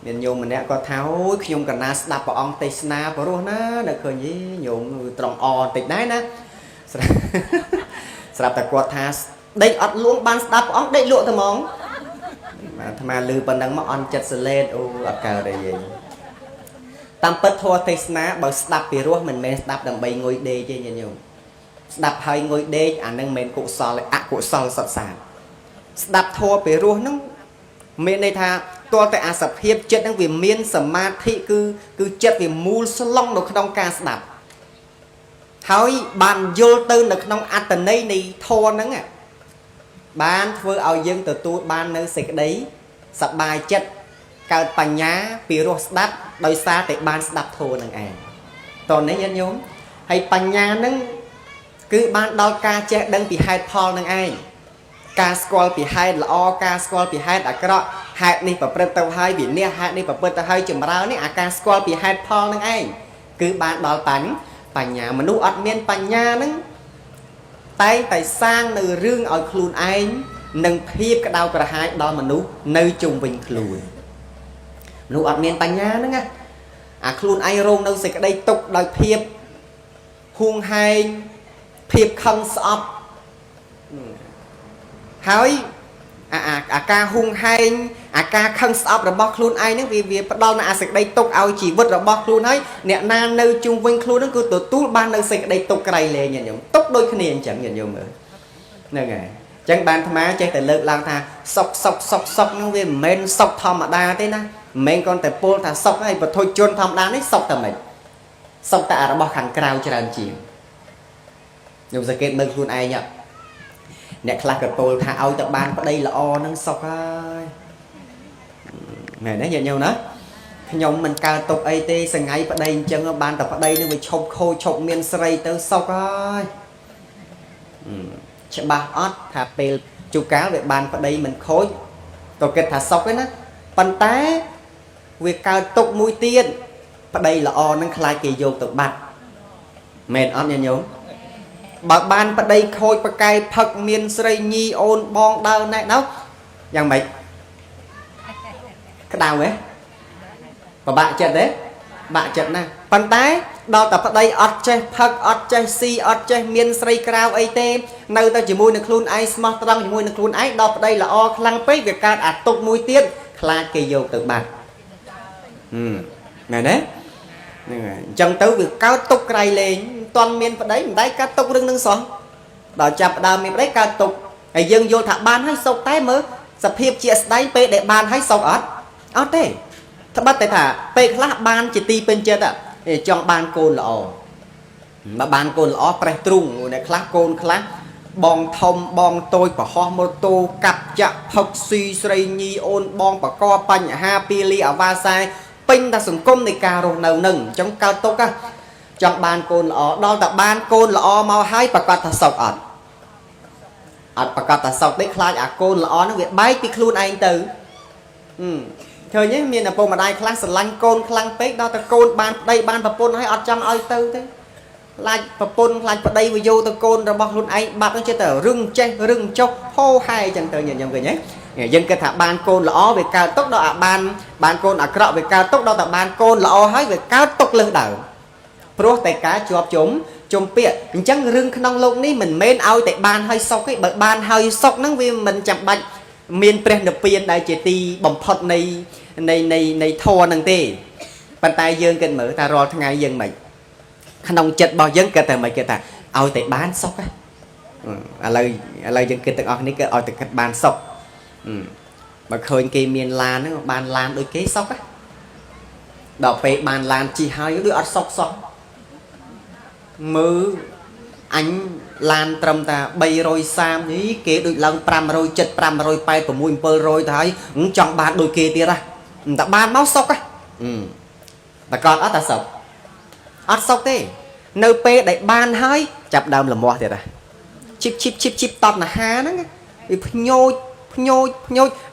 miền nhôm mình nè có tháo nhôm cả na đạp vào ong tây sna vào luôn á được rồi nhỉ nhôm tròn o tịch đấy nè sạp tại quạt thà đây ọt luôn ban đạp ong đây lụa thầm mong mà lư bên đằng mà on chặt sờ lên ọt cào đây gì tam bất thua tây sna bằng đạp bị ruột mình men đạp đằng bay ngồi đê chơi nhỉ nhôm đạp hai ngồi đê ảnh đang men cụ sò lại cụ sò sọt sàn đạp thua bị ruột nó miền đây thaตัวแต่อาศัพท์ចិត្តនឹងវាមានសមាធិគឺចិត្តវាមូលស្លង់នៅក្នុងការស្ដាប់ហើយបានយល់ទៅនៅក្នុងអត្តន័យនៃធម៌ហ្នឹងបានធ្វើឲ្យយើងទទួលបាននៅសេចក្តីសប្បាយចិត្តកើតបញ្ញាពីរសស្ដាប់ដោយសារតែបានស្ដាប់ធម៌ហ្នឹងឯងតោះនេះញាតិញោមហើយបញ្ញាហ្នឹងគឺបានដល់ការចេះដឹងពីហេតុផលហ្នឹងឯងការស្គាល់ពីហេតុល្អការស្គាល់ពីហេតុអាក្រក់ហេតុនេះប្រព្រឹត្តទៅហើយវិនិច្ឆ័យហេតុនេះប្រព្រឹត្តទៅហើយចម្រើននេះអាការស្គាល់ពីហេតុផលនឹងឯងគឺបានដល់បញ្ញាមនុស្សអត់មានបញ្ញាហ្នឹងតែងតែសាងនៅរឿងឲ្យខ្លួនឯងនិងភាពក្តៅក្រហាយដល់មនុស្សនៅជុំវិញខ្លួនមនុស្សអត់មានបញ្ញាហ្នឹងណាអាខ្លួនឯងរងនៅសេចក្តីទុក្ខដោយភាពហួងហែងភាពខឹងស្អប់ហើយអាការហួងហែងអាការខឹងស្អប់របស់ខ្លួនឯងហ្នឹងវាផ្ដល់នូវអាសេចក្តីទុក្ខឲ្យជីវិតរបស់ខ្លួនហើយអ្នកណានៅជុំវិញខ្លួនហ្នឹងគឺទទួលបាននៅសេចក្តីទុក្ខក្រៃលែងញាតិញោមទុក្ខដូចគ្នាអញ្ចឹងញាតិញោមមើលហ្នឹងហើយអញ្ចឹងបានអាត្មាចេះតែលើកឡើងថាសុខហ្នឹងវាមិនមែនសុខធម្មតាទេណាមិនមែនគ្រាន់តែពោលថាសុខហើយបទជនធម្មតានេះសុខតែមិនសុខតែរបស់ខាងក្រៅច្រើនជាងញោមសង្កេតមើលខ្លួនឯងអ្នកខ្លះក៏ពោលថាឲ្យតែបានប្តីល្អនឹងសុខហើយមែនទេញាតិញោមណាខ្ញុំមិនកើតទុកអីទេសងៃប្តីអញ្ចឹងបានតែប្តីនឹងវាឈប់ខូចឈប់មានស្រីទៅសុខហើយច្បាស់អត់ថាពេលជូកាលវាបានប្តីមិនខូចក៏គិតថាសុខទេណាប៉ុន្តែវាកើតទុកមួយទៀតប្តីល្អនឹងខ្លាចគេយកទៅបាត់មែនអត់ញាតិញោមបើបានប្តីខូចប្រកែកផឹកមានស្រីញីអូនបងដើរណែដល់យ៉ាងម៉េចក្តៅហ៎ពិបាកចិត្តទេបាក់ចិត្តណាស់ប៉ុន្តែដល់តែប្តីអត់ចេះផឹកអត់ចេះស៊ីអត់ចេះមានស្រីក្រៅអីទេនៅតែជាមួយនឹងខ្លួនឯងស្មោះត្រង់ជាមួយនឹងខ្លួនឯងដល់ប្តីល្អខ្លាំងពេកវាកើតអាទុកមួយទៀតខ្លាចគេយកទៅបាត់មែនទេហ្នឹងហើយអញ្ចឹងទៅវាកើតទុកក្រៃលែងមិនទាន់មានប្តីមិនដែរកើតទុករឿងនឹងសោះដល់ចាប់ដើមមានប្តីកើតទុកហើយយើងយល់ថាបានហើយសុខតែមើលសភាពជាស្ដែងពេលដែលបានហើយសុខអត់ទេត្បិតតែថាពេលខ្លះបានជាទីពេញចិត្តចង់បានកូនល្អបើបានកូនល្អប្រេះទ្រូងអ្នកខ្លះកូនខ្លះបងធំបងតូចប្រហោះម៉ូតូកាប់ចាក់ផឹកស៊ីស្រីញីអូនបងបកបញ្ហាពីលីអាវ៉ាសាយពេញតែសង្គមនៃការរស់នៅនឹងអញ្ចឹងកើតទុកចង់បានកូនល្អដល់តែបានកូនល្អមកហើយប្រកាសថាសុខអត់ប្រកាសថាសុខទេខ្លាចអាកូនល្អហ្នឹងវាបែកពីខ្លួនឯងទៅឃើញទេមានឪពុកម្ដាយខ្លះស្រឡាញ់កូនខ្លាំងពេកដល់តែកូនបានប្តីបានប្រពន្ធហើយអត់ចង់ឲ្យទៅទេខ្លាចប្រពន្ធខ្លាចប្តីវាយកទៅកូនរបស់ខ្លួនឯងបាត់ហ្នឹងចេះតែរឹងចេះរឹងចុះហូហែអញ្ចឹងទៅញញឹមឃើញទេយើងគិតថាបានកូនល្អវាកើតទុកដល់អាបានកូនអាក្រក់វាកើតទុកដល់តែបានកូនល្អហើយវាកើតទុកលើសដើមព្រោះតែការជាប់ជុំពាក្យអញ្ចឹងរឿងក្នុងโลกនេះមិនមែនឲ្យតែបានហើយសុខទេបើបានហើយសុខហ្នឹងវាមិនចាំបាច់មានព្រះនិព្វានដែលជាទីបំផុតនៃធម៌ហ្នឹងទេប៉ុន្តែយើងគិតមើលថារាល់ថ្ងៃយើងមិនក្នុងចិត្តរបស់យើងគិតតែមិនគិតថាឲ្យតែបានសុខឥឡូវយើងគិតទាំងអស់នេះគឺឲ្យតែគិតបានសុខបើឃើញគេមានឡានហ្នឹងបានឡានដូចគេសុខដល់ពេលបានឡានជិះហើយដូចអត់សុខសោះមើលអញឡានត្រឹមតែ330នេះគេដូចឡើង570 580 6 700ទៅហើយចង់បានដូចគេទៀតតែបានមកសុខតែគាត់អត់តែសុខអត់សុខទេនៅពេលដែលបានហើយចាប់ដើមលមាស់ទៀតជីបតណ្ហាហ្នឹងវាភ្ញូច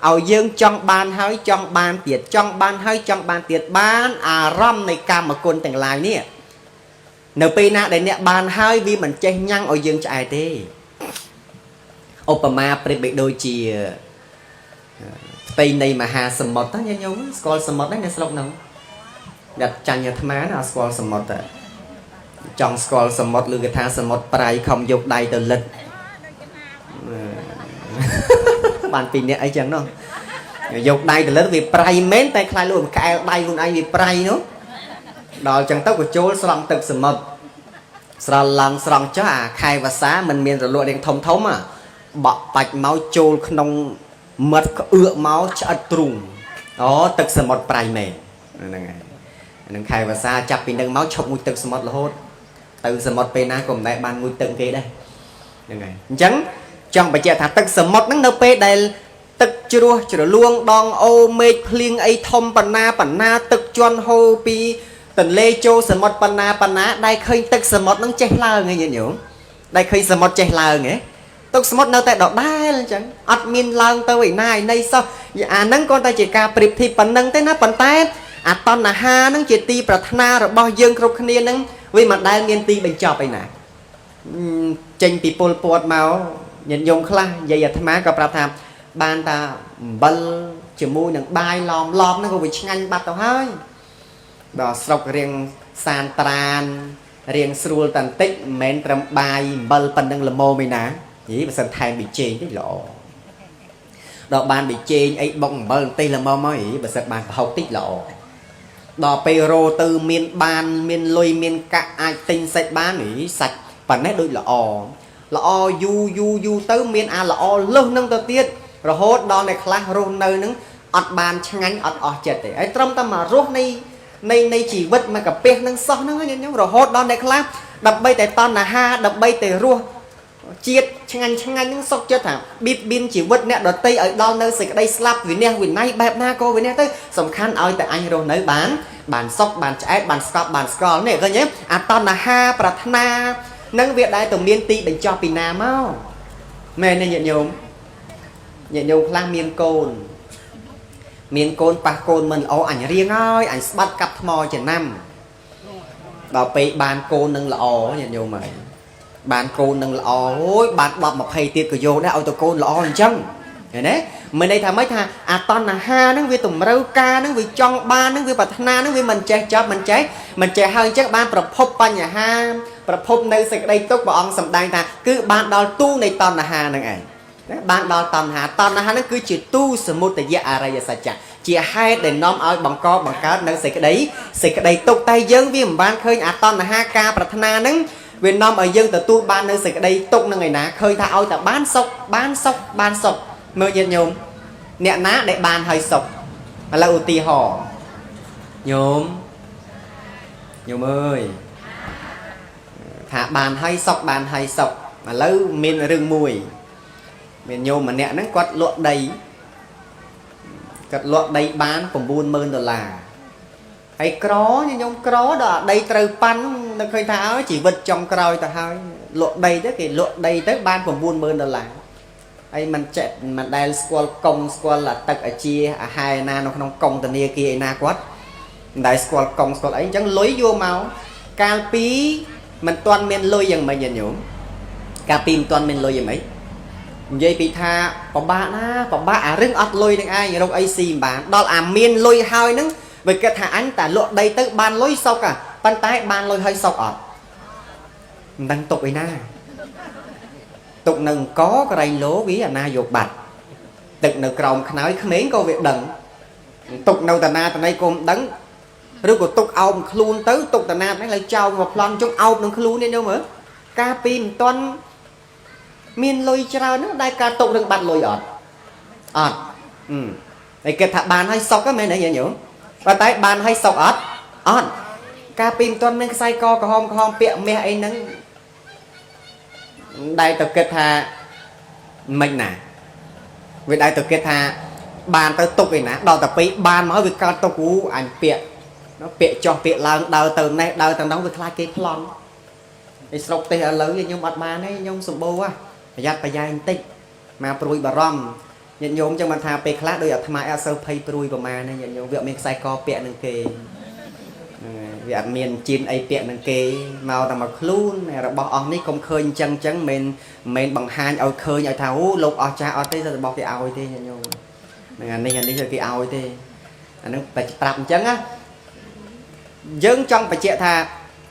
ឲ្យយើងចង់បានហើយចង់បានទៀតចង់បានហើយចង់បានទៀតបានអារម្មណ៍នៃកម្មគុណទាំងឡាយនេះនៅពេលណាដែលអ្នកបានហើយវាមិនចេះញ៉ាំងឲ្យយើងឆ្អែតទេឧបមាប្រៀបបីដូចជាផ្ tây này mà hà sầm mật đó nha nhau squall sầm mật đấy nghe sọc nào đặt chăn nhà tham á squall sầm mật trong squall sầm mật lư cái thang sầm mật prai không dục đầy từ lịch bạn pin này ấy chẳng đâu dục đầy từ lịch vì prai mến tay khai luôn cái đầy luôn ai vì prai nữa đòi chẳng tóc của chỗ sòng tực sầm mật sòng lăng sòng chó khai và xá mình miền rồi lụa đèn thông thống à bọc bạch máu trôi không mật ựa máu chặt trùng đó tực sầm mật prai mền nâng khai và xa chặt vì nâng máu chọc mùi tực sầm mật là hốt từ sầm mật pe na cùng đại ban mùi tực kia đây chẳng trong bài trẻ thả tực sầm mật nâng đâu pe đây tực chưa luôn đong ô mê phliêng ấy thông bản na tực chuan hô pi tần lê châu sầm mật bản na đây khơi tực sầm mật nâng che lơ nghe nhỉ nhủ đây khơi sầm mật che lơ nghe tực sầm mật nơi tại đọt đai lên chẳng admin lang tao vậy này đây sao nâng con ta chỉ ca prip thì bản nâng tới nó bản tay tòn là ha nâng chỉ ti bạc na rồi bao dương không khné nâng vì mặt đai miền ti bên chọp ấy nè tranh ti pol pot máu nhận dùng khla vậy à tham có bạc tham ban ta bal chỉ mua nâng bài lòm nó có bị nhanh bắt tao hơi đó sọc riêng san tran riêng srul tàn tích men trầm bài bal pan nâng là mô mình nè chỉ mà sân thay bị chê cái lộ đó ban bị chê ấy bông bal tây là mô mới mà sân ban học tích lộ đò pero từ miền ban miền lôi miền cả ai tinh sạch bán ý sạch phần nét đôi là o du tới miền a là o lưng nâng tơ tiết rồi hốt đo này khá rôn nơi nâng ọt bàn chăng anh ọt chật thì ấy trong ta mà rốt này chỉ vật mà cả pek nâng so nâng nhá rồi hốt đo này khá đập bay tại ton là ha đập bay tại rùa chiết chăng anh những sốc chết hả bịt bin chỉ vật nè đợt tây ở đo nơi sạch đây slap vì nè vì nay bẹp na cô vì nè tới sầm khăn ơi tại anh rồi nấy bàn sốc bàn trái bàn scroll này cơ nhé ton là ha pratna nâng việc đại tổng miên ti để cho pina mau mẹ này nhận nhung lang miên côn pa côn mình ô ảnh riêng ơi ảnh bắt cặp mò chừng năm bảo bị bàn côn nâng là ô nhận nhung mày bàn côn nâng là ôi bàn bọt một hay tiết của vô đã auto côn là ôi chăng đấy mình đây thà mấy thà ton là ha nó vì tùng rau ca nó vì trong ba nó vì bạch na nó vì mình che hơn chắc banប្រភពបញ្ហាប្រភពនៅសេចក្តីទុកព្រះអង្គសម្ដែងថាគឺបានដល់ទូនៃតណ្ហានឹងឯងបានដល់តណ្ហានឹងគឺជាទូសមុទយៈអរិយសច្ចៈជាហេតុដែលនាំឲ្យបង្កបង្កើតនៅសេចក្តីទុកតែយើងវាមិនបានឃើញតណ្ហាការប្រាថ្នានឹងវានាំឲ្យយើងទទួលបាននៅសេចក្តីទុកនឹងឯណាឃើញថាឲ្យតែបានសុខមើលញាតិញោមអ្នកណាដែលបានហើយសុខឥឡូវឧទាហរណ៍ញោមអើយថាបានហើយសុខឥឡូវមានរឿងមួយមានញោមម្នាក់ហ្នឹងគាត់លក់ដីបាន$90,000ហើយក្រញោមក្រដល់ដីត្រូវប៉ាន់នៅឃើញថាអើជីវិតចុងក្រោយទៅហើយលក់ដីទៅគេលក់ដីទៅបាន$90,000ហើយมันចេះមិនដែលស្គាល់កុងស្គាល់ទឹកអាជាអាហារណានៅក្នុងកុងធនាគារឯណាគាត់មិនដែលស្គាល់កុងស្គាល់អីអញ្ចឹងលុយយកមកកាលពីមិនទាន់មានលុយយ៉ាងម៉េចញោមកាលពីមិនទាន់មានលុយយ៉ាងម៉េចនិយាយពីថាពិបាកអារឿងអត់លុយនឹងឯងរកអីស៊ីមិនបានដល់អាមានលុយហើយហ្នឹងវាគិតថាអញតែលក់ដីទៅបានលុយសុកប៉ុន្តែបានលុយហើយសុកអត់មិនដឹងទុកឯណាទុកនៅអង្គកន្លែងលោវាអាណាយកបាត់ទឹកនៅក្រោមខ្នើយក្មេងក៏វាដឹងទុកនៅតាណាតណៃក៏មិនដឹងឬក៏ទុកអោបខ្លួនទៅទុកតាណាហ្នឹងឡើយចោលមកប្លន់ជុកអោបនឹងខ្លួននេះមើលកាលពីមិនទាន់មានលុយច្រើនហ្នឹងដែលការទុករឿងបាត់លុយអត់ហើយគេថាបានហើយសុកហ្នឹងមែនទេញោមប៉ុន្តែបានហើយសុកអត់កាលពីមិនទាន់មានខ្សែកក្រហមពាក់មាសអីហ្នឹងដែលទៅគិតថាមិនណាវាដែលទៅគិតថាបានទៅទុកឯណាដល់តែពេលបានមកវាកើតទុកអញពាក់ចោះពាក់ឡើងដើរទៅនេះដើរទៅនោះវាខ្លាចគេប្លន់ឯស្រុកទេសឥឡូវខ្ញុំអត់បានទេខ្ញុំសម្បូរប្រយ័ត្នប្រយែងបន្តិចមកព្រួយបារម្ភញាតិញោមចឹងមិនថាពេលខ្លះដោយអាត្មាអត់សូវភ័យព្រួយប្រមាណទេញាតិញោមវាអត់មានខ្សែកពាក់នឹងគេវាអត់មានជៀនអីពាក់នឹងគេមកតែមកខ្លួនរបស់អស់នេះកុំឃើញអញ្ចឹងមិនបង្ហាញឲ្យឃើញឲ្យថាអូលោកអស់ចាស់អត់ទេតែរបស់គេឲ្យទេញាតិញោម anh đi cho cái ao thế anh nó phải tập chấn á dương trong phải chạy thà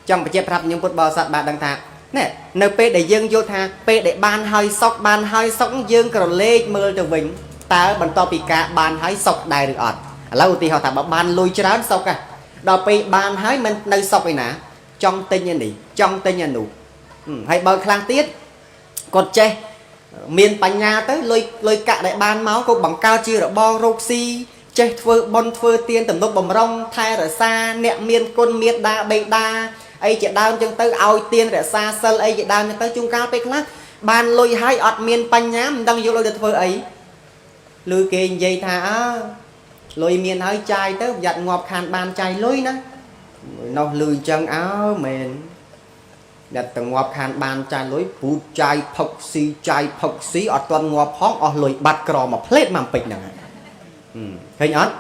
trong phải chạy tập những phút bò sạt bạn đang thà nè nơi p để dương vô thà p để ban hơi sóc dương còn lê mưa từ vĩnh ta bằng to bị cả ban hơi sọc đài được ọt lâu thì họ thà ban lùi cho đó sọc à đò p ban hơi mình nơi sọc này nè trong tên nhân đi trong tên nhân đủ hay bờ khang tiết còn che miền Pành Nha tới lôi cả đại ban máu cô bằng cao chia ở bo roxy che phơ bon phơ tiên tầm lúc bầm rong thay ở xa nẹt miền côn miền đa bê đa ấy chỉ đau chân tới ao tiên ở xa sân ấy chỉ đau chân tới trung cao bê khác ban lôi hai ọt miền Pành Nha đang vô lôi được phơ ấy lôi kê dây thả lôi miền hai chai tới giặt ngọt khàn ban chai lôi nữa nó lười chân áo mền đặt tầng ngọt khàn ban chai lối phụ chai phọc xí ở toàn ngọt hóng ở lối bát cò mà plate mà pịch nè hình ớt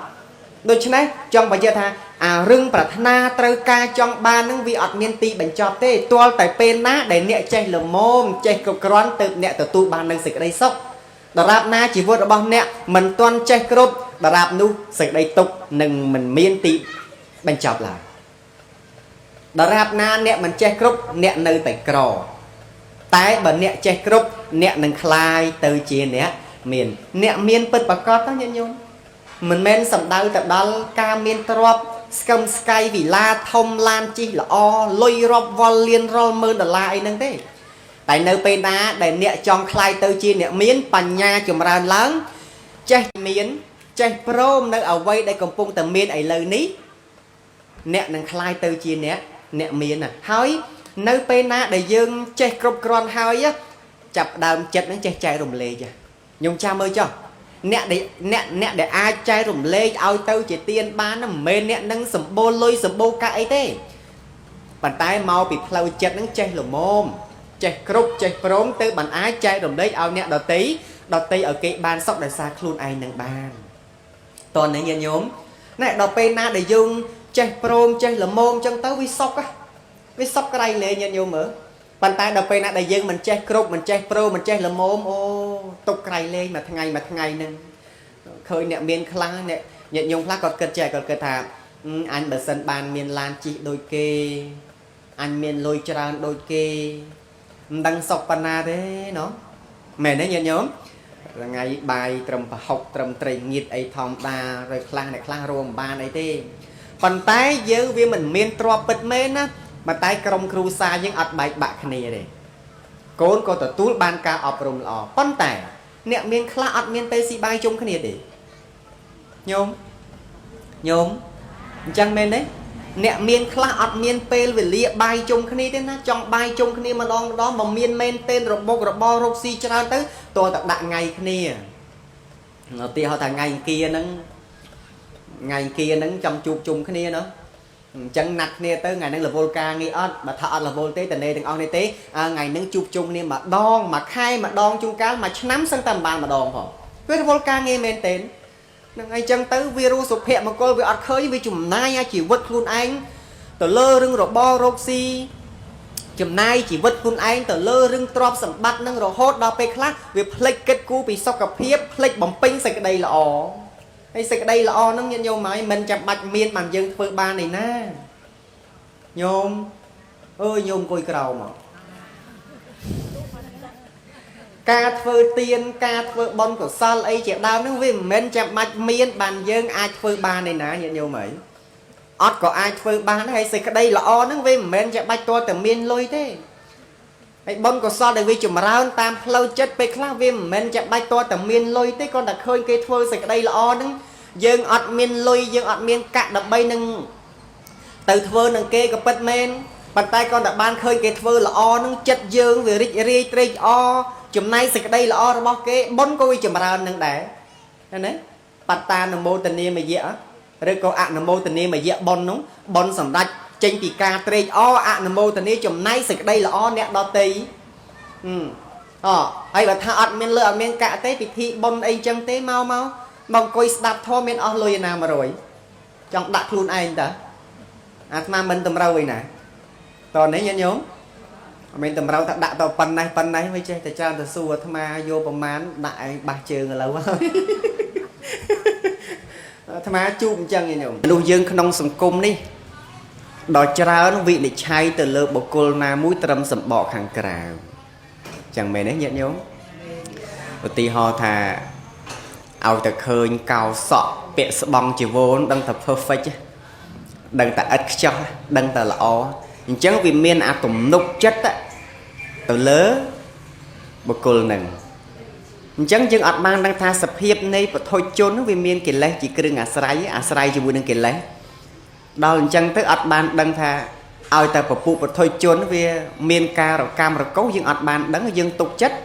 đôi chân này trong bài thà rừng bạc na trơ ca trong ba nâng vị ọt miên tì bánh chọt tê toal tại pen ná để nẹ chay lờ mồm chay cực rón từ nẹ từ tu ban nâng xịt đây sốc đờ rạp na chỉ vượt ở bao nẹ mình toan chay cướp đờ rạp nu xịt đây tục nâng mình miên tì bánh chọt là đờ rạp na nẹ mình chay cướp nẹ nơi tại cò tái bẩn nẹ chay cướp nẹ nâng khai từ chia nẹ miên bật bạc có nhân nhung mình men sầm đau tập đó ca miên trop scum sky vì la thông lan chi là o lôi rop vol liên rol mơ đờ lại nâng thế tại nơi pe đá để nẹ trong khai từ chi nẹ miên Pành Nha chùm ra lớn che miên che prom nơi ở vây đây còn pung tầm miên ấy lời ní nẹ nâng khai từ chi nẹ miên à hỏi nơi pe đá để dương che crop cron hỏi á chập đàm chật nó che chạy rùng lề chưa nhung cha mơ cho nè để ai trai rủng lê ao tao chỉ tiền bán nó mền nè nâng sầm bô lôi sầm bô cả ấy thế bàn tay mau bị phơi chật nâng chay lồ mồm chay cướp chay prom tới bàn ai trai rủng lê ao nè đợt tí ở cái bàn sóc để xa luôn ai nâng bàn toàn này nhìn nhóm nè đợt pe na để dùng chay prom chay lồ mồm chân tới vi sóc cái đây lệ nhìn nhóm mở bàn tay đợt pe na để dùng mình chay cướp mình chay pro mình chay lồ mồm ô tục cày lên mà thằng ngày nâng khơi nè miền khlang nè nhận nhung khlang còn cật trẻ còn cật thà anh bờ sân bàn miền lan chị đôi kê anh miền lôi tràn đôi kê đăng sọc pana thế nó mẹ đấy nhận nhóm là ngày bài trầm học trầm trình nhiệt ấy thòng đà rồi khlang này khlang rôm bàn ấy thế còn tái dư vì mình miền trọ bật mến á mà tái cầm cru xa những ọt bài bạc này đây cốn có tờ túi ban ca ọp rùm lọ con tẻ nẹ miền khla ọt miền tây si bay chung cái này để nhôm chẳng men đấy nẹ miền khla ọt miền tây về lia bay chung cái này thế na trong bay chung cái này mà đó mà miền men tên rồi bo roxy cho tới tôi tập đạn ngày cái này nó tia họ thằng ngày kia nắng trong chụp chung cái này nữa chẳng nặt nè tới ngày nắng là volca nghi ớt mà thọ là vô tế tình đây từng on này tế ngày nắng chụp chung nè mà đòn mà khai mà đòn chung cá mà nắm sang tầm bàn mà đòn họ với volca nghe men tên ngày chẳng tới virus sụp hẹ mà coi vì ớt khơi vì chùm nai chỉ vứt luôn anh tờ lơ rưng rồi bo roxy chùm nai chỉ vứt luôn anh tờ lơ rưng drop sẵn bắt nâng rồi hốt đo pe khác vì plek kết cú bị sọc cặp hiếp plek bóng pin sạch đây là ỏ hay sạch đây là o nó nhân nhau máy mình chạm bạch miên bằng dân phơi ba này nè nhôm ơi nhôm coi cầu mà ca phơi tiên ca phơi bon của sao ấy chẹt đau nó vì mình chạm bạch miên bằng dân ai phơi ba này nè nhân nhau mấy ót có ai phơi ba nó hay sạch đây là o nó vì mình chạm bạch to từ miên lôi thế hay bon của sao để vì chùm rau tam lâu chất pe khác vì mình chạm bạch to từ miên lôi thế con đặt khơi cây phơi sạch đây là o nó dương ọt miên lôi dương ọt miên cạn đập bay nâng từ thơ nâng kê có bật men bàn tay con đã ban khơi cái thơ là o nâng chất dương về rít rít o chùm nay sạch đây là o rồi bao kê bốn cô chùm ra nâng đẻ đấy bàn tay nâng mô tình mà dễ rồi cô ạ nâng mô tình mà dễ bon nóng bon sẵn đạch chênh thì ca trê o ạ nâng mô tình chùm nay sạch đây là o nẹ đo tí hay bà tha ọt miên lơ ọt miên cạ tế bị thị bon ấy chân tế mau mong coi đạp thô miền ở lôi nào mà rồi trong đặt luôn anh ta mà mình tầm rau vậy nè còn đấy nhớ mình tầm rau thật đặt tàu phần này mới chơi tại cha ta xua tham vô bầm mán đại ba trường là lâu អាត្មាជួបអញ្ចឹងញោមមនុស្សយើងក្នុងសង្គមនេះដល់ច្រើនវិនិច្ឆ័យទៅលើបុគ្គលណាមួយត្រឹមសម្បកខាងក្រៅចឹងមែនទេញាតិញោមឧទាហរណ៍ថាឲ្យតែឃើញកោសក់ពាក់ស្បង់ជីវរដឹងតែ perfect ដឹងតែឥតខ្ចោះដឹងតែល្អអញ្ចឹងវាមានអាទំនុកចិត្តទៅលើបុគ្គលនឹងអញ្ចឹងយើងអត់បានដឹងថាសភាពនៃពុទ្ធជនវាមានកិលេសជាគ្រឿងអាស្រ័យជាមួយនឹងកិលេសដល់អញ្ចឹងទៅអត់បានដឹងថាឲ្យតែពពុពុទ្ធជនវាមានការរកម្មរកុសយើងអត់បានដឹងយើងទុកចិត្ត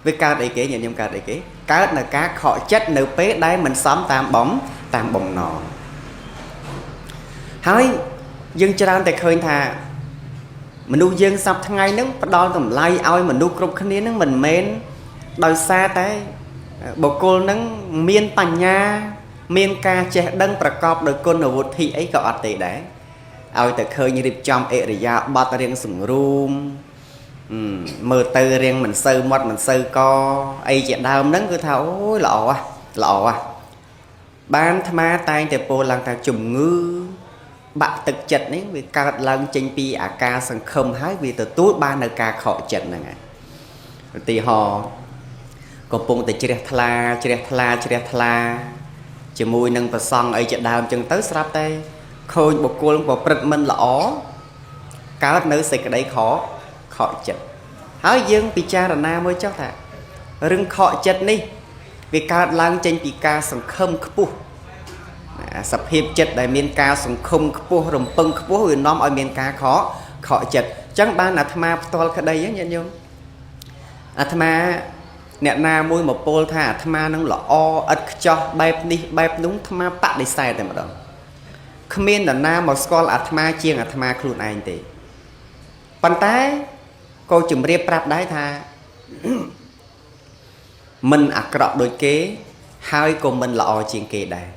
វាកើតអីគេញាតិញោមកើតអីគេកើតនៅការខកចិត្តនៅពេលដែលមិនសមតាមបំណងហើយយើងច្រើនតែឃើញថាមនុស្សយើងសប្តាហ៍ថ្ងៃហ្នឹងផ្ដល់តម្លៃឲ្យមនុស្សគ្រប់គ្នាហ្នឹងមិនមែនដោយសារតែបុគ្គលហ្នឹងមានបញ្ញាមានការចេះដឹងប្រកបដោយគុណវុធីអីក៏អត់ទេដែរឲ្យតែឃើញរៀបចំអិរិយាបថរៀងសង្រួមមើលទៅរៀងមិនសូវមាត់មិនសូវកអីជាដើមហ្នឹងគឺថាអូយល្អបានអាត្មាតែងតែពោលឡើងថាជំងឺបាក់ទឹកចិត្តនេះវាកើតឡើងចេញពីអាការសង្ឃឹមហើយវាទទួលបាននៅការខកចិត្តហ្នឹងឯងឧទាហរណ៍កំពុងតែជ្រះថ្លាជាមួយនឹងប្រសង់អីជាដើមចឹងទៅស្រាប់តែឃើញបុគ្គលប្រព្រឹត្តមិនល្អកើតនៅសេចក្តីខកចិត្តហើយយើងពិចារណាមើលចុះថារឿងខកចិត្តនេះវាកើតឡើងចេញពីការសង្ឃឹមខ្ពស់សភាពចិត្តដែលមានការសង្ឃឹមខ្ពស់រំពឹងខ្ពស់វានាំឲ្យមានការខកចិត្តអញ្ចឹងបានអាត្មាផ្ទាល់ក្តីញាតិញោមអាត្មាអ្នកណាមួយមកពោលថាអាត្មានឹងល្អឥតខ្ចោះបែបនេះបែបនោះអាត្មាបដិសេធតែម្ដងគ្មាននរណាមកស្គាល់អាត្មាជាងអាត្មាខ្លួនឯងទេប៉ុន្តែក៏ជំរាបប្រាប់ដែរថាមិនអាក្រក់ដូចគេហើយក៏មិនល្អជាងគេដែរ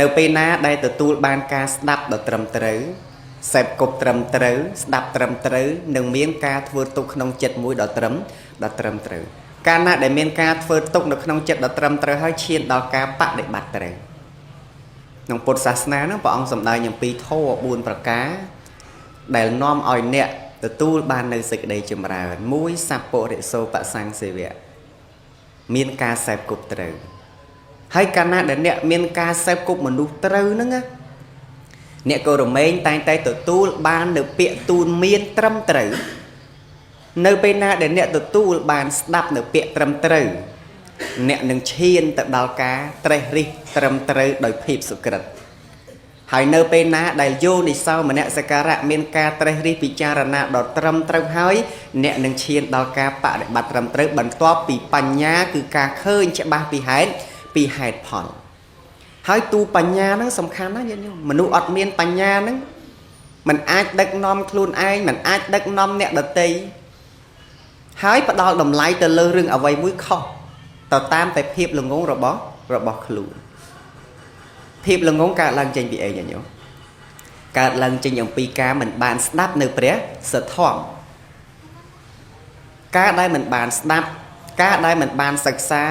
នៅពេលណាដែលទទួលបានការស្ដាប់ដ៏ត្រឹមត្រូវសេពគប់ត្រឹមត្រូវស្ដាប់ត្រឹមត្រូវនឹងមានការធ្វើទុកក្នុងចិត្តមួយដ៏ត្រឹមត្រូវកាលណាដែលមានការធ្វើទុកនៅក្នុងចិត្តដ៏ត្រឹមត្រូវហើយឈានដល់ការបដិបត្តិត្រូវក្នុងពុទ្ធសាសនាហ្នឹងព្រះអង្គសម្ដែងអំពីធម៌4ប្រការដែលនាំឲ្យអ្នកទទួលបាននៅសេចក្តីចម្រើនមួយសัพពរិសោបសង្ឃសេវៈមានការសេពគប់ត្រូវហើយកាលណាដែលអ្នកមានការសេពគប់មនុស្សត្រូវហ្នឹងអ្នកក៏រមែងតែងតែទទួលបាននៅពាក្យទូនមានត្រឹមត្រូវនៅពេលណាដែលអ្នកទទួលបានស្ដាប់នៅពាក្យត្រឹមត្រូវអ្នកនឹងឈានទៅដល់ការត្រេះរិះត្រឹមត្រូវដោយភាពសុក្រិតហើយនៅពេលណាដែលយោនិសោមនសិការៈមានការត្រេះរិះពិចារណាដ៏ត្រឹមត្រូវហើយអ្នកនឹងឈានដល់ការបដិបត្តិត្រឹមត្រូវបន្ទាប់ពីបញ្ញាគឺការឃើញច្បាស់ពីហេតុផលហើយទូបញ្ញាហ្នឹងសំខាន់ណាស់ញាតិញោមមនុស្សអត់មានបញ្ញាហ្នឹងมันអាចដឹកនាំខ្លួនឯងมันអាចដឹកនាំអ្នកដទៃហើយផ្ដល់តម្លៃទៅលើរឿងអ្វីមួយខុសទៅតាមតែភាពល្ងងរបស់ខ្លួនភាពល្ងងកើតឡើងចេញពីអីញាតិញោមកើតឡើងចេញអំពីការមិនបានស្ដាប់នៅព្រះសទ្ធម្មការដែលមិនបានស្ដាប់ការដែលមិនបានសិក្សា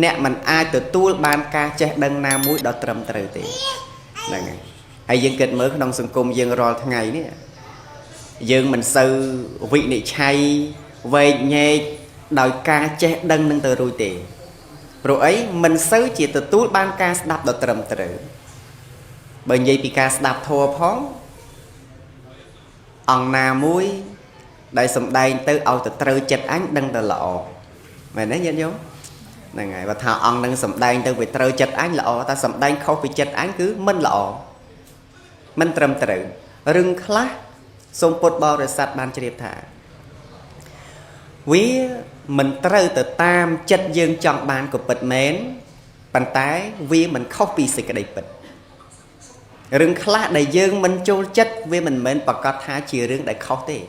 អ្នកមិនអាចទទួលបានការចេះដឹងណាមួយដ៏ត្រឹមត្រូវទេហ្នឹងហើយហើយយើងគិតមើលក្នុងសង្គមយើងរាល់ថ្ងៃនេះយើងមិនសូវវិនិច្ឆ័យវែកញែកដោយការចេះដឹងនឹងទៅរួចទេព្រោះអីមិនសូវជាទទួលបានការស្ដាប់ដ៏ត្រឹមត្រូវបើនិយាយពីការស្ដាប់ធម៌ផងអង្គណាមួយដែលសំដែងទៅឲ្យទៅត្រូវចិត្តអញដឹងទៅល្អមែនទេញាតិញោមហ្នឹងហើយបើថាអង្គនឹងសំដែងទៅវាត្រូវចិត្តអញល្អតែសំដែងខុសពីចិត្តអញគឺមិនល្អមិនត្រឹមត្រូវរឿងខ្លះសូមពុទ្ធបរិស័ទបានជ្រាបថាវាមិនត្រូវទៅតាមចិត្តយើងចង់បានក៏ពិតមែនប៉ុន្តែវាមិនខុសពីសេចក្តីពិតរឿងខ្លះដែលយើងមិនចូលចិត្តវាមិនមែនប្រកាសថាជារឿងដែលខុសទេ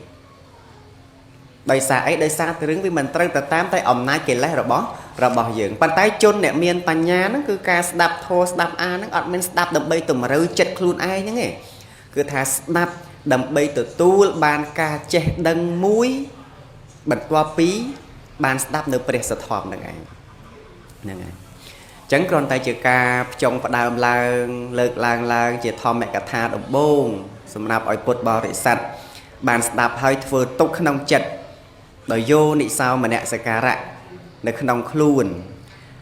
ដោយសារអីដោយសាររឿងវាមិនត្រូវទៅតាមតែអំណាចកិលេសរបស់យើងប៉ុន្តែជនអ្នកមានបញ្ញាហ្នឹងគឺការស្ដាប់ធម៌ស្ដាប់អាហ្នឹងអត់មានស្ដាប់ដើម្បីតម្រូវចិត្តខ្លួនឯងហ្នឹងទេគឺថាស្ដាប់ដើម្បីទទួលបានការចេះដឹងមួយបន្ទាប់ពីបានស្ដាប់នៅព្រះសទ្ធម្មហ្នឹងឯងហ្នឹងហើយអ chẳng còn tại chữ ca trong và đàm lang lợt lang chỉ thom mẹ cả tha đồng bông sầm nạp ở bột bò để sạch bàn đạp hơi vừa tục nông chật đời vô nị sao mà nè sẽ cả rạ được nông khuôn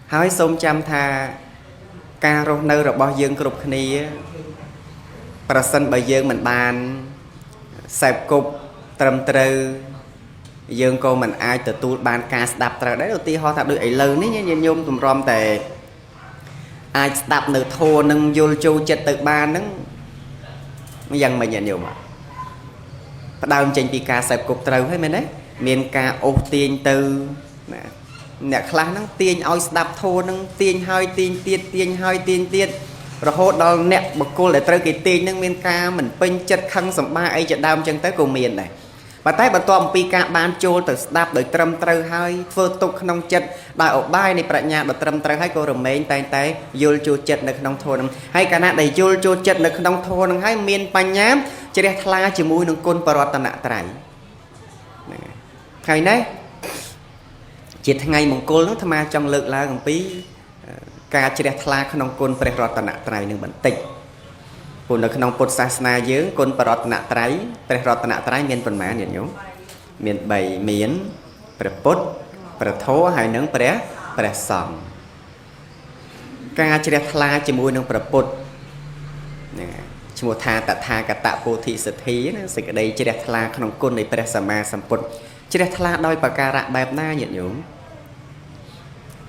hơi sông chăm tha ca rô nơ rồi bao dương cục này bà sân bởi dương mình bàn sẹp cục trầm trừ dương cô mình ai từ tu bàn ca đạp trừ đấy đầu tiên họ thật được ấy lớn ấy nhìn nhôm tùm rom tề ai đạp nửa thô nâng vô châu chất tự ban nâng dân mà nhận nhiều mà đào trình bị ca sẹp cục trừ hay mình đấy miền ca ô tiên từ nè khá nâng tiên ôi đạp thô nâng tiên hơi tiên hơi tiên rồi hốt đó nè bậc cô lại trừ cái tiên nâng miền ca mình pin chất khăn sầm ba ấy chợ đào chân tới cùng miền này bà tay bà toàn pi ca ban chôn từ đạp đời trầm trừ hơi phơ tục nông chất đại ổ bay này bạch nhà đợt trầm trừ hay cô rầm mấy tay tay vô chôn chất được nông thôn hay cả nãy đầy vô chôn chất được nông thôn hay miền pan nhám chỉ để thla chỉ mũi nông côn bờ tận nạ trái ngày đấy chỉ ngày mùng cô nó tham trong lực là gần pí ca chỉ để thla nông côn bờ tận nạ trái nương bản tịch còn ở nông Phật Sasna dưới côn bờ tận nạ trái miền phần mã nhận nhúng miền bảy miền bờ Phật bờ thố hay nướng bờ sòng ca chỉ để thla chỉ mũi nông bờ Phật một thà cả tạ bồ thị sự thí sự cái đây chỉ đẹp là không côn này phải sắm ma sắm bột chỉ đẹp là đôi bạc cà rạ bẹp na nhận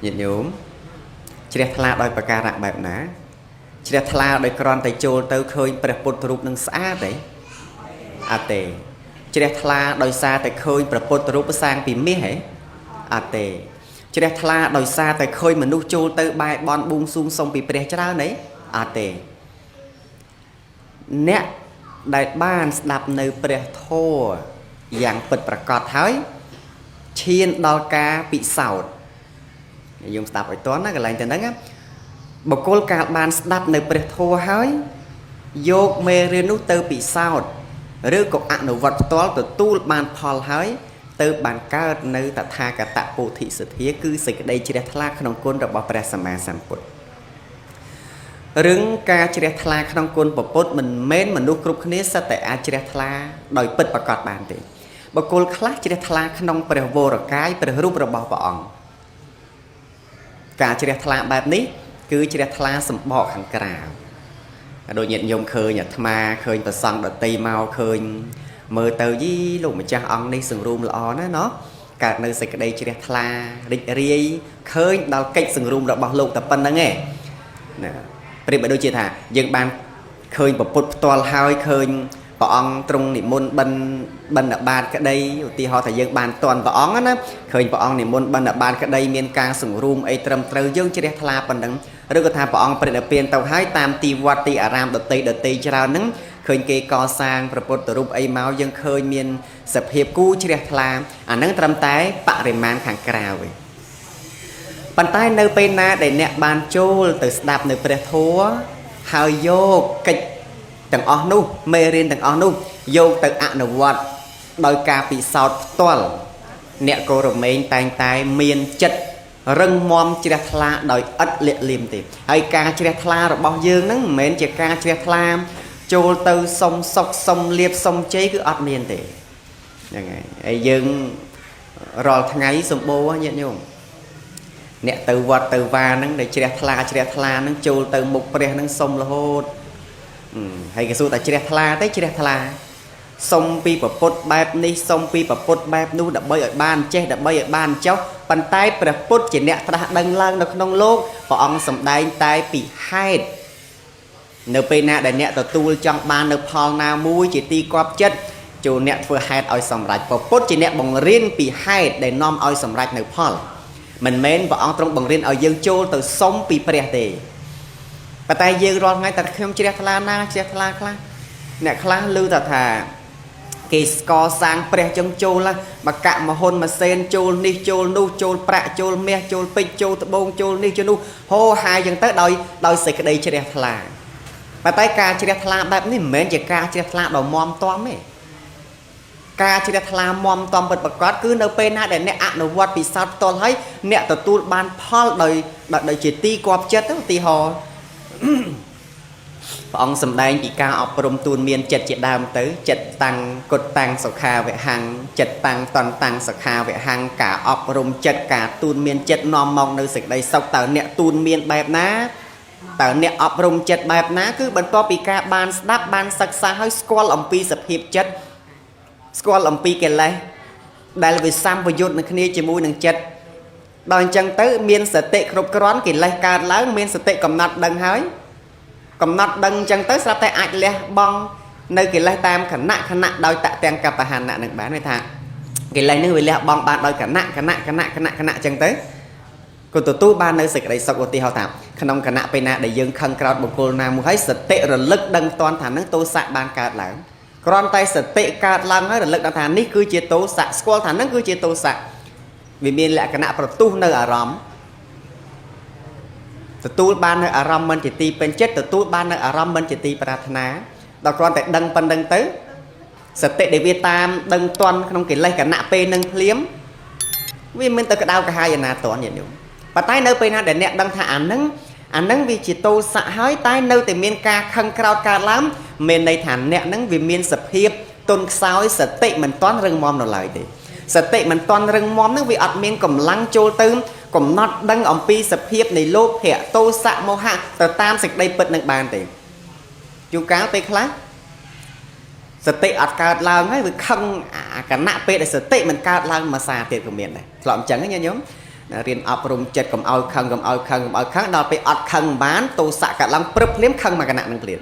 nhúng chỉ đẹp là đôi bạc cà rạ bẹp ná chỉ đẹp là đôi con tay trôi tới khơi phải bột rụp nâng xã đấy tê chỉ đẹp là đôi xa tay khơi phải bột rụp sang vì mía hả tê chỉ đẹp là đôi xa tay khơi mà nút trôi tới bài bon bung sung xong vì phải ra đấy tê nè đại ban đạp nơi bè thô dạng bậtประกอบហើយឈានដល់ការពិសោធន៍យើងស្ដាប់ឲ្យតន់ណាកន្លែងទៅហ្នឹងបកគោលការបានស្ដាប់នៅព្រះធម៌ហើយយកមេរៀននោះទៅពិសោធន៍ឬក៏អនុវត្តផ្ទាល់ទទួលបានផលហើយទៅបានកើតនៅតថាគតពោធិសទ្ធាគឺសេចក្តីជ្រះថ្លាក្នុងគុណរបស់ព្រះសម្មាសម្ពុទ្ធរឿងការជ្រះថ្លាក្នុងគុណពពុទ្ធមិនមែនមនុស្សគ្រប់គ្នាសិតតែអាចជ្រះថ្លាដោយពិតប្រាកដបានទេបុគ្គលខ្លះជ្រះថ្លាក្នុងព្រះវរកាយព្រះរូបរបស់ព្រះអង្គការជ្រះថ្លាបែបនេះគឺជ្រះថ្លាសម្បកខាងក្រៅដូចញាតិញោមឃើញអាត្មាឃើញប្រសង់ដតីមកឃើញមើលទៅយីលោកម្ចាស់អង្គនេះសង្រួមល្អណាស់เนาะកើតនៅសេចក្តីជ្រះថ្លារីករាយឃើញដល់កិច្ចសង្រួមរបស់លោកតែប៉ុណ្្នឹងឯងណាប្រៀបដូចជាថាយើងបានឃើញពុទ្ធផ្ទាល់ហើយឃើញព្រះអង្គទ្រង់និមន្តបិណ្ឌបាតក្តីឧទាហរណ៍ថាយើងបានតន់ព្រះអង្គណាឃើញព្រះអង្គនិមន្តបិណ្ឌបាតក្តីមានការសង្រួមអីត្រឹមត្រូវយើងជ្រះថ្លាប៉ុណ្ណឹងឬក៏ថាព្រះអង្គប្រតិពានទៅហើយតាមទីវត្តទីអារាមដតីច្រើនហ្នឹងឃើញគេកសាងព្រះពុទ្ធរូបអីមកយើងឃើញមានសភាពគូជ្រះថ្លាអាហ្នឹងត្រឹមតែបរិមាណខាងក្រៅឯងប៉ុន្តែនៅពេលណាដែលអ្នកបានចូលទៅស្ដាប់នៅព្រះធម៌ហើយយកកិច្ចទាំងអស់នោះមេរៀនទាំងអស់នោះយកទៅអនុវត្តដោយការពិសោធន៍ផ្ទាល់អ្នកក៏រមែងតែងតែមានចិត្តរឹងមាំជ្រះថ្លាដោយឥតលាក់លៀមទេហើយការជ្រះថ្លារបស់យើងហ្នឹងមិនមែនជាការជ្រះថ្លាចូលទៅសុំសុខសុំលៀបសុំជ័យគឺអត់មានទេហ្នឹងហើយហើយយើងរាល់ថ្ងៃសម្បូរញាតិញោមអ្នកទៅវត្តទៅវាហ្នឹងដែលជ្រះថ្លាហ្នឹងចូលទៅមុខព្រះហ្នឹងសុំរហូតហើយគេសួរតែជ្រះថ្លាទេជ្រះថ្លាសុំពីប្រពុតបែបនេះសុំពីប្រពុតបែបនោះដើម្បីឲ្យបានចេះដើម្បីឲ្យបានចុះប៉ុន្តែព្រះពុទ្ធជាអ្នកត្រាស់ដឹងឡើងនៅក្នុងលោកព្រះអង្គសម្ដែងតែពីហេតុនៅពេលណាដែលអ្នកទទួលចង់បាននៅផលណាមួយជាទីគាប់ចិត្តចូលអ្នកធ្វើហេតុឲ្យសម្រេចព្រះពុទ្ធជាអ្នកបង្រៀនពីហេតុដែលនាំឲ្យសម្រេចនៅផលមិនមែនព្រះអង្គទ្រង់បង្រៀនឲ្យយើងចូលទៅសុំពីព្រះទេប៉ុន្តែយើងរាល់ថ្ងៃតែខ្ញុំជ្រះថ្លាណាជ្រះថ្លាខ្លះអ្នកខ្លះឮថាគេស្កសាងព្រះចឹងចូលមកកមហ៊ុនម៉ាសេនចូលនេះចូលនោះចូលប្រាក់ចូលមាសចូលពេជ្រចូលត្បូងចូលនេះចូលនោះហូហាយចឹងទៅដោយសេចក្តីជ្រះថ្លាប៉ុន្តែការជ្រះថ្លាបែបនេះមិនមែនជាការជ្រះថ្លាដ៏មាំទាំទេ ការជ្រះថ្លាមមតំពិតប្រកបគឺនៅពេលណាដែលអ្នកអនុវត្តពិសោធន៍ផ្ទាល់ហើយអ្នកទទួលបានផលដោយជាទីគាប់ចិត្តឧទាហរណ៍ព្រះអង្គសម្ដែងពីការអប់រំទូនមានចិត្តជាដើមទៅចិត្តតាំងគុតតាំងសុខាវហੰចិត្តតាំងតនតាំងសុខាវហੰការអប់រំចិត្តការទូនមានចិត្តនាំមកនៅសេចក្តីសុខតើអ្នកទូនមានបែបណាតើអ្នកអប់រំចិត្តបែបណាគឺបន្ទាប់ពីការបានស្ដាប់បានសិក្សាហើយស្គាល់អំពីសភាពចិត្តស្គាល់អំពីកិលេសដែលវាសម្ពយុទ្ធនឹងគ្នាជាមួយនឹងចិត្តដល់អញ្ចឹងទៅមានសតិគ្រប់គ្រាន់កិលេសកើតឡើងមានសតិកំណត់ដឹងហើយកំណត់ដឹងអញ្ចឹងទៅស្រាប់តែអាចលះបង់នៅកិលេសតាមគណៈដោយតទាំងកបហណៈនឹងបានវាថាកិលេសនឹងវាលះបង់បានដោយគណៈអញ្ចឹងទៅក៏ទទួលបាននៅសេចក្តីសុខឧទាហរណ៍ថាក្នុងគណៈពេលណាដែលយើងខឹងក្រោធបុគ្គលណាមួយហើយសតិរលឹកដឹងតន់ថានឹងទោសៈបានកើតឡើងគ្រាន់តែសតិកើតឡើងហើយរលឹកដឹងថានេះគឺជាទោសៈស្គាល់ថានឹងគឺជាទោសៈវាមានលក្ខណៈប្រទុះនៅអារម្មណ៍ទទួលបាននៅអារម្មណ៍មិនជាទីពេញចិត្តទទួលបាននៅអារម្មណ៍មិនជាទីប្រាថ្នាដល់គ្រាន់តែដឹងប៉ុណ្្នឹងទៅសតិដែលវាតាមដឹងតន់ក្នុងកិលេសគណៈពេលនឹងភ្លាមវាមិនទៅក្តៅក្រហាយណាតន់ញាតិញោមប៉ុន្តែនៅពេលណាដែលអ្នកដឹងថាអានឹងវាជាទោសៈហើយតែនៅតែមានការខឹងក្រោធកើតឡើងមានន័យថាអ្នកនឹងវាមានសភាពទន់ខ្សោយសតិមិនតន់រឹងមាំនៅឡើយទេសតិមិនតន់រឹងមាំនឹងវាអត់មានកម្លាំងចូលទៅកំណត់ដឹងអំពីសភាពនៃលោភៈទោសៈមោហៈទៅតាមសេចក្តីពិតនឹងបានទេជួនកាលពេលខ្លះសតិអត់កើតឡើងហើយវាខឹងគណៈពេលដែលសតិមិនកើតឡើងមួយសារទៀតក៏មានដែរធ្លាប់អញ្ចឹងណាញោមរៀនអប់រំចិត្តកុំឲ្យខឹងដល់ពេលអត់ខឹងបានទោសៈកើតឡើងព្រឹបភ្លាមខឹងមកគណៈនឹងភ្លាម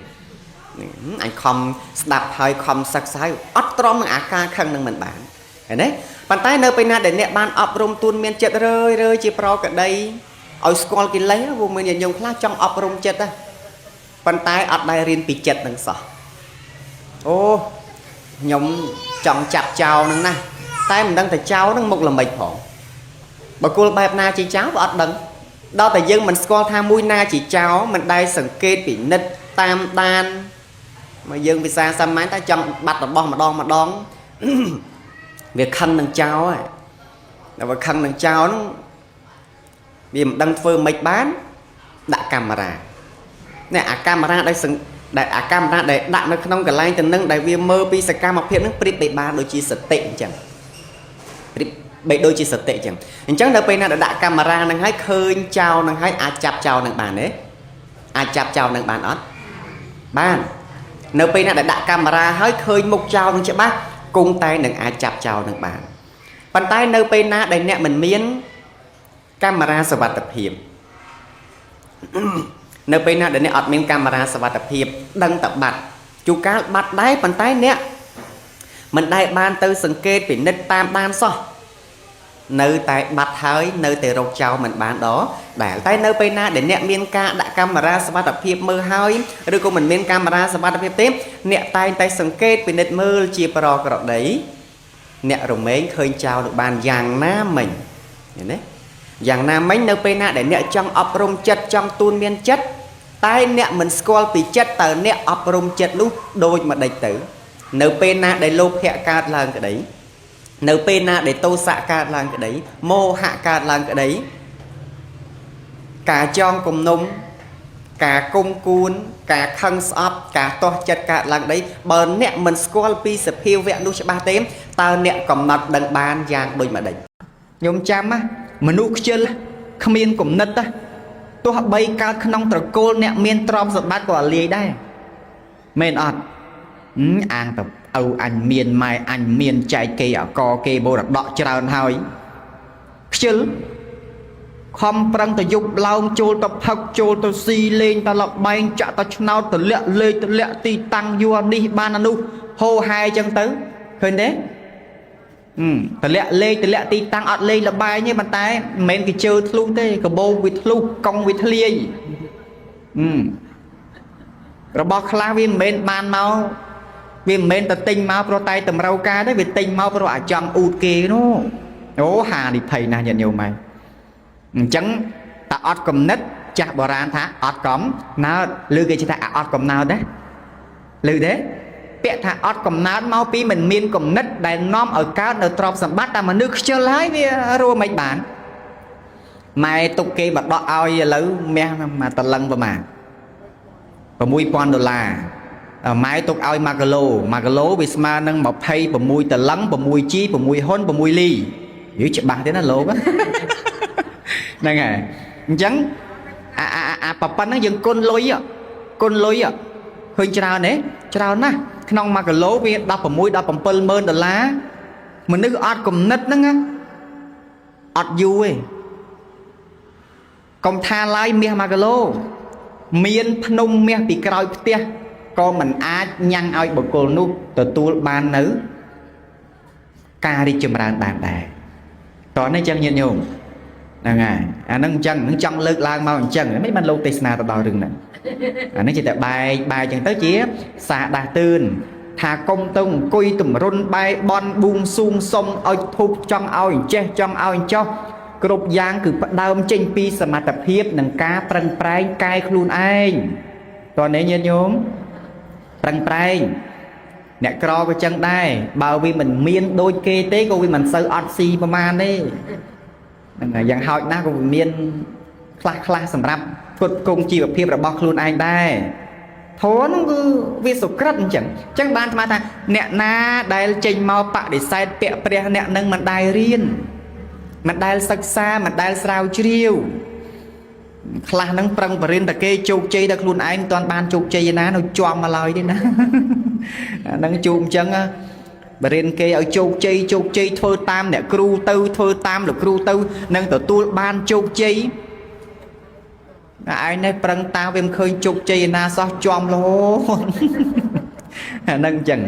អញខំស្ដាប់ហើយខំសិក្សាហើយអត់ទ្រាំនឹងអាការខឹងនឹងមិនបានឃើញទេប៉ុន្តែនៅពេលណាដែលអ្នកបានអប់រំទូនមានចិត្តរឿយជាប្រកដីឲ្យស្គាល់កិលេសព្រោះមានញោមខ្លះចង់អប់រំចិត្តណាប៉ុន្តែអត់ដែលរៀនពីចិត្តនឹងសោះអូខ្ញុំចង់ចាប់ចោលនឹងណាតែមិនដឹងតែចោលនឹងមុខល្មិចផងបើគោលបែបណាជាចោលក៏អត់ដឹងដល់តែយើងមិនស្គាល់ថាមួយណាជាចោលមិនដែលសង្កេតពិនិត្យតាមដានមកយើងភាសាសាមញ្ញតែចង់បាត់របស់ម្ដងវាខឹងនឹងចោលហើយដល់វាខឹងនឹងចោលហ្នឹងវាមិនដឹងធ្វើម៉េចបានដាក់កាមេរ៉ានេះអាកាមេរ៉ាដែលអាកាមេរ៉ាដែលដាក់នៅក្នុងកន្លែងទៅនឹងដែលវាមើលពីសកម្មភាពហ្នឹងប្រៀបបីបានដូចជាសតិអញ្ចឹងប្រៀបបីដូចជាសតិអញ្ចឹងដល់ពេលណាដែលដាក់កាមេរ៉ាហ្នឹងហើយឃើញចោលហ្នឹងហើយអាចចាប់ចោលហ្នឹងបានទេអាចចាប់ចោលហ្នឹងបានអត់បាននៅពេលណាដែលដាក់កាមេរ៉ាហើយឃើញមុខចោលហ្នឹងច្បាស់គង់តែនឹងអាចចាប់ចោលនឹងបានប៉ុន្តែនៅពេលណាដែលអ្នកមិនមានកាមេរ៉ាសុវត្ថិភាពនៅពេលណាដែលអ្នកអត់មានកាមេរ៉ាសុវត្ថិភាពដឹងតែបាត់ជួនកាលបាត់ដែរប៉ុន្តែអ្នកមិនដែលបានទៅសង្កេតពិនិត្យតាមដានសោះនៅតែបាត់ហើយនៅតែរកចោលមិនបានដល់ដែលតែនៅពេលណាដែលអ្នកមានការដាក់កាមេរ៉ាសុវត្ថិភាពមើលហើយឬក៏មិនមានកាមេរ៉ាសុវត្ថិភាពទេអ្នកតែងតែសង្កេតពិនិត្យមើលជាប្រក្រតីអ្នករមែងឃើញចោលនឹងបានយ៉ាងណាមិញឃើញទេយ៉ាងណាមិញនៅពេលណាដែលអ្នកចង់អប់រំចិត្តចង់ទូនមានចិត្តតែអ្នកមិនស្គាល់ពីចិត្តតើអ្នកអប់រំចិត្តនោះដូចម្ដេចទៅនៅពេលណាដែលលោភៈកើតឡើងក្តីនៅពេលណាដែលទោសៈកើតឡើងក្តីមោហៈកើតឡើងក្តីការចងគំនុំការគុំគួនការខឹងស្អប់ការទាស់ចិត្តកើតឡើងក្តីបើអ្នកមិនស្គាល់ពីសភាវៈនោះច្បាស់ទេតើអ្នកកំណត់ដឹងបានយ៉ាងដូចម្ដេចខ្ញុំចាំណាមនុស្សខ្ជិលគ្មានគំនិតណាទោះបីកើតក្នុងត្រកូលអ្នកមានទ្រព្យសម្បត្តិក៏លាយដែរមែនអត់អាងទៅឪអញមានម៉ែអញមានចែកគេអកគេបរដកច្រើនហើយខ្ជិលខំប្រឹងទៅយប់ឡោមចូលទៅផឹកចូលទៅស៊ីលេងទៅលបែងចាក់ទៅឆ្នោតទលាក់លេខទលាក់ទីតាំងយួរនេះបានអានោះហោហែអញ្ចឹងទៅឃើញទេទលាក់លេខទលាក់ទីតាំងអត់លេងលបែងទេប៉ុន្តែមិនមែនគេជើធ្លុះទេកបោវាធ្លុះកង់វាធ្លាយរបស់ខ្លះវាមិនមែនបានមកវាមិនមែនតែទិញមកព្រោះតែតម្រូវការទេវាទិញមកព្រោះអាចង់អ៊ូតគេនោះអូហានិភ័យណាស់ញាតិញោមម៉ែអញ្ចឹងតែអត់កំណត់ចាស់បុរាណថាអត់កំណើតឬគេជិះថាអត់កំណើតដែរឮទេ ពាក្យថាអត់កំណើតមកពីមិនមានគំនិតដែលនាំឲ្យកើតនៅទ្រព្យសម្បត្តិតែមនុស្សខ្ជិលហើយវារួមមិនបានម៉ែទុកគេបដកឲ្យឥឡូវមាសមកតលឹងប្រមាណ$6,000ម៉ែទុកឲ្យ1គីឡូវាស្មើនឹង26តលឹង6ជី6ហ៊ុន6លីយូរច្បាស់ទេណាលោកហ្នឹងហើយអញ្ចឹងអាប៉ុណ្ណឹងយើងគុណលុយឃើញច្រើនទេច្រើនណាស់ក្នុង1គីឡូវា$16,000 $17,000មនុស្សអត់គំនិតហ្នឹងអត់យូរទេកុំថាឡើយមាស1គីឡូមានភ្នំមាសពីក្រោយផ្ទះក៏មិនអាចញ៉ាំងឲ្យបុគ្គលនោះទទួលបាននៅការរីកចម្រើនបានដែរតោះនេះចឹងញាតិញោមហ្នឹងហើយអាហ្នឹងអញ្ចឹងនឹងចង់លើកឡើងមកអញ្ចឹងមិនបានលោកទេសនាទៅដល់រឿងហ្នឹងអានេះជាតែបែកអញ្ចឹងទៅជាសារដាស់តឿនថាកុំទៅអង្គុយតម្រុនបែបន់បួងសួងសុំឲ្យធូបចង់ឲ្យចេះចង់ឲ្យចោះគ្រប់យ៉ាងគឺផ្ដើមចេញពីសមត្ថភាពនិងការប្រឹងប្រែងកែខ្លួនឯងតើនេះញាតិញោមប្រឹងប្រែងអ្នកក្រក៏ចឹងដែរបើវាមិនមានដូចគេទេក៏វាមិនសូវអត់ស៊ីប្រមាណទេហ្នឹងហើយយ៉ាងហោចណាស់ក៏មានខ្លះសម្រាប់ផ្គត់ផ្គង់ជីវភាពរបស់ខ្លួនឯងដែរធម៌ហ្នឹងគឺវាសុក្រិតអញ្ចឹងបានស្មានថាអ្នកណាដែលចេញមកបដិសេធពាក្យព្រះអ្នកនឹងមិនដែលរៀនមិនដែលសិក្សាមិនដែលស្រាវជ្រាវខ្លះហ្នឹងប្រឹងបរិញ្ញតែគេជោគជ័យតែខ្លួនឯងមិនទាន់បានជោគជ័យណានៅជាប់មកឡើយទេណាហ្នឹងជួបអញ្ចឹងបរិញ្ញគេឲ្យជោគជ័យធ្វើតាមអ្នកគ្រូទៅធ្វើតាមលោកគ្រូទៅនឹងទទួលបានជោគជ័យឯងនេះប្រឹងតាវាមិនឃើញជោគជ័យណាសោះជាប់រហូតហ្នឹងអញ្ចឹង